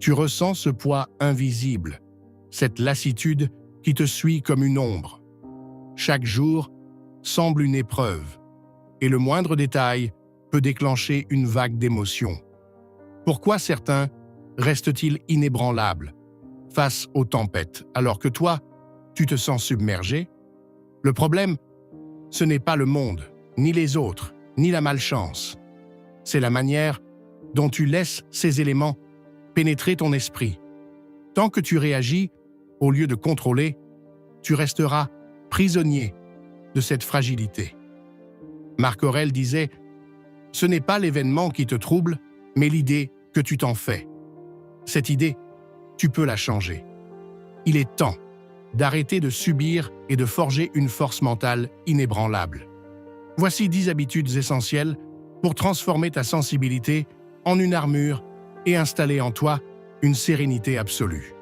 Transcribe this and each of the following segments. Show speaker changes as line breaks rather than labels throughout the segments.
Tu ressens ce poids invisible, cette lassitude qui te suit comme une ombre. Chaque jour semble une épreuve, et le moindre détail peut déclencher une vague d'émotions. Pourquoi certains restent-ils inébranlables face aux tempêtes, alors que toi, tu te sens submergé? Le problème, ce n'est pas le monde, ni les autres, ni la malchance. C'est la manière dont tu laisses ces éléments pénétrer ton esprit. Tant que tu réagis, au lieu de contrôler, tu resteras prisonnier de cette fragilité. Marc Aurèle disait « Ce n'est pas l'événement qui te trouble, mais l'idée que tu t'en fais. » Cette idée, tu peux la changer. Il est temps d'arrêter de subir et de forger une force mentale inébranlable. Voici 10 habitudes essentielles pour transformer ta sensibilité en une armure et installer en toi une sérénité absolue.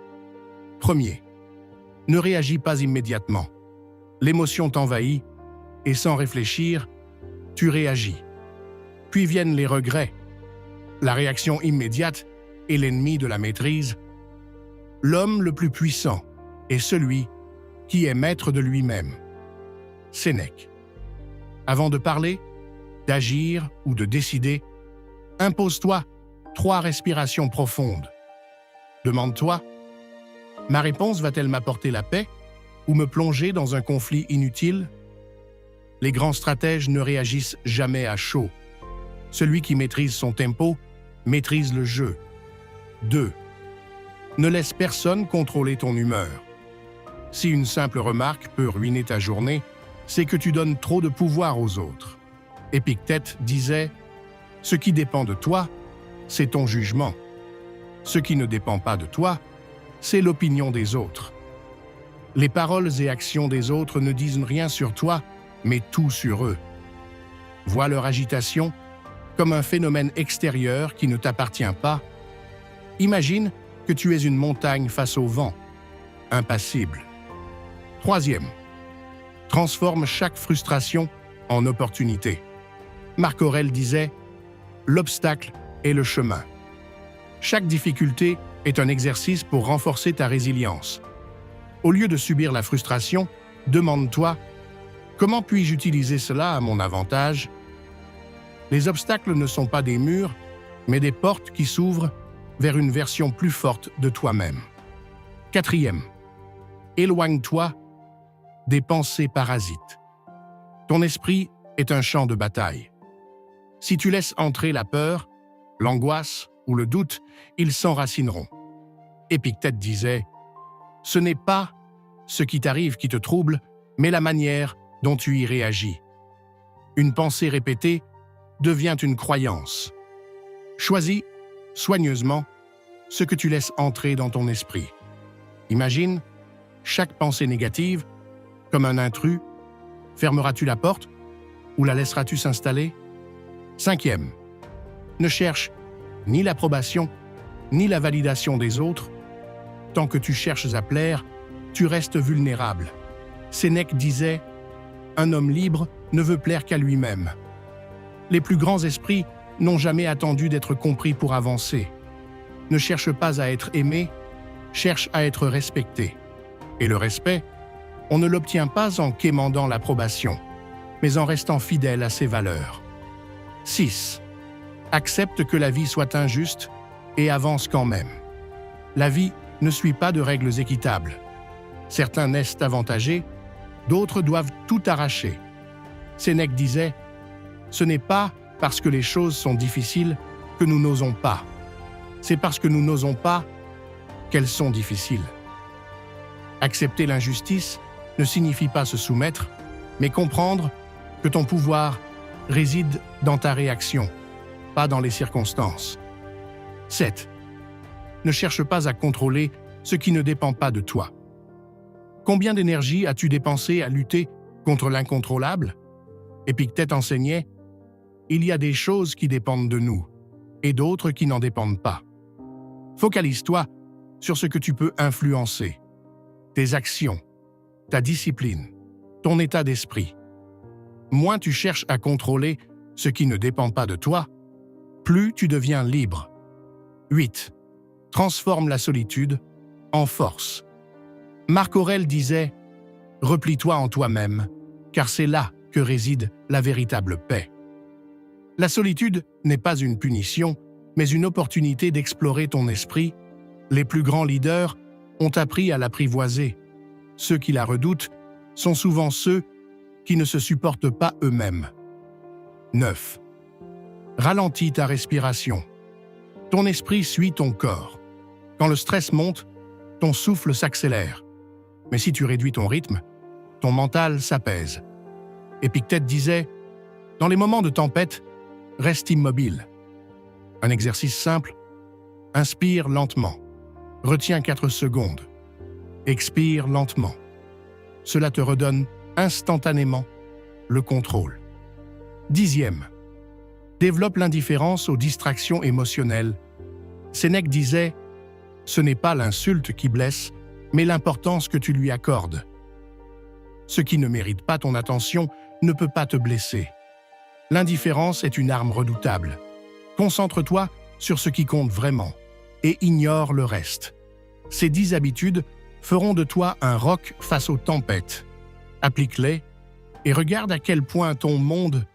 Premier, ne réagis pas immédiatement. L'émotion t'envahit et sans réfléchir, tu réagis. Puis viennent les regrets. La réaction immédiate est l'ennemi de la maîtrise. L'homme le plus puissant est celui qui est maître de lui-même. Sénèque. Avant de parler, d'agir ou de décider, impose-toi 3 respirations profondes. Demande-toi, ma réponse va-t-elle m'apporter la paix ou me plonger dans un conflit inutile? Les grands stratèges ne réagissent jamais à chaud. Celui qui maîtrise son tempo maîtrise le jeu. 2. Ne laisse personne contrôler ton humeur. Si une simple remarque peut ruiner ta journée, c'est que tu donnes trop de pouvoir aux autres. Épictète disait « Ce qui dépend de toi, c'est ton jugement. Ce qui ne dépend pas de toi, c'est l'opinion des autres. » Les paroles et actions des autres ne disent rien sur toi, mais tout sur eux. Vois leur agitation comme un phénomène extérieur qui ne t'appartient pas. Imagine que tu es une montagne face au vent, impassible. 3e, transforme chaque frustration en opportunité. Marc Aurèle disait « L'obstacle est le chemin ». Chaque difficulté est un exercice pour renforcer ta résilience. Au lieu de subir la frustration, demande-toi « Comment puis-je utiliser cela à mon avantage ?» Les obstacles ne sont pas des murs, mais des portes qui s'ouvrent vers une version plus forte de toi-même. 4e, éloigne-toi des pensées parasites. Ton esprit est un champ de bataille. Si tu laisses entrer la peur, l'angoisse ou le doute, ils s'enracineront. Épictète disait « Ce n'est pas ce qui t'arrive qui te trouble, mais la manière dont tu y réagis. » Une pensée répétée devient une croyance. Choisis soigneusement ce que tu laisses entrer dans ton esprit. Imagine chaque pensée négative comme un intrus. Fermeras-tu la porte ou la laisseras-tu s'installer? 5e, ne cherche ni l'approbation ni la validation des autres. Tant que tu cherches à plaire, tu restes vulnérable. Sénèque disait « Un homme libre ne veut plaire qu'à lui-même. » Les plus grands esprits n'ont jamais attendu d'être compris pour avancer. Ne cherche pas à être aimé, cherche à être respecté. Et le respect, on ne l'obtient pas en quémandant l'approbation, mais en restant fidèle à ses valeurs. 6. Accepte que la vie soit injuste et avance quand même. La vie ne suit pas de règles équitables. Certains naissent avantagés, d'autres doivent tout arracher. Sénèque disait « Ce n'est pas parce que les choses sont difficiles que nous n'osons pas. C'est parce que nous n'osons pas qu'elles sont difficiles. » Accepter l'injustice ne signifie pas se soumettre, mais comprendre que ton pouvoir réside dans ta réaction, pas dans les circonstances. 7. Ne cherche pas à contrôler ce qui ne dépend pas de toi. Combien d'énergie as-tu dépensé à lutter contre l'incontrôlable? Épictète enseignait « Il y a des choses qui dépendent de nous et d'autres qui n'en dépendent pas. » Focalise-toi sur ce que tu peux influencer. Tes actions, ta discipline, ton état d'esprit. Moins tu cherches à contrôler ce qui ne dépend pas de toi, plus tu deviens libre. 8. transforme la solitude en force. Marc Aurèle disait « Replie-toi en toi-même, car c'est là que réside la véritable paix ». La solitude n'est pas une punition, mais une opportunité d'explorer ton esprit. Les plus grands leaders ont appris à l'apprivoiser. Ceux qui la redoutent sont souvent ceux qui ne se supportent pas eux-mêmes. 9. Ralentis ta respiration. Ton esprit suit ton corps. Quand le stress monte, ton souffle s'accélère. Mais si tu réduis ton rythme, ton mental s'apaise. Épictète disait « Dans les moments de tempête, reste immobile ». Un exercice simple, inspire lentement. Retiens 4 secondes. Expire lentement. Cela te redonne instantanément le contrôle. 10e. Développe l'indifférence aux distractions émotionnelles. Sénèque disait « Ce n'est pas l'insulte qui blesse, mais l'importance que tu lui accordes. Ce qui ne mérite pas ton attention ne peut pas te blesser. L'indifférence est une arme redoutable. Concentre-toi sur ce qui compte vraiment et ignore le reste. Ces 10 habitudes feront de toi un roc face aux tempêtes. Applique-les et regarde à quel point ton monde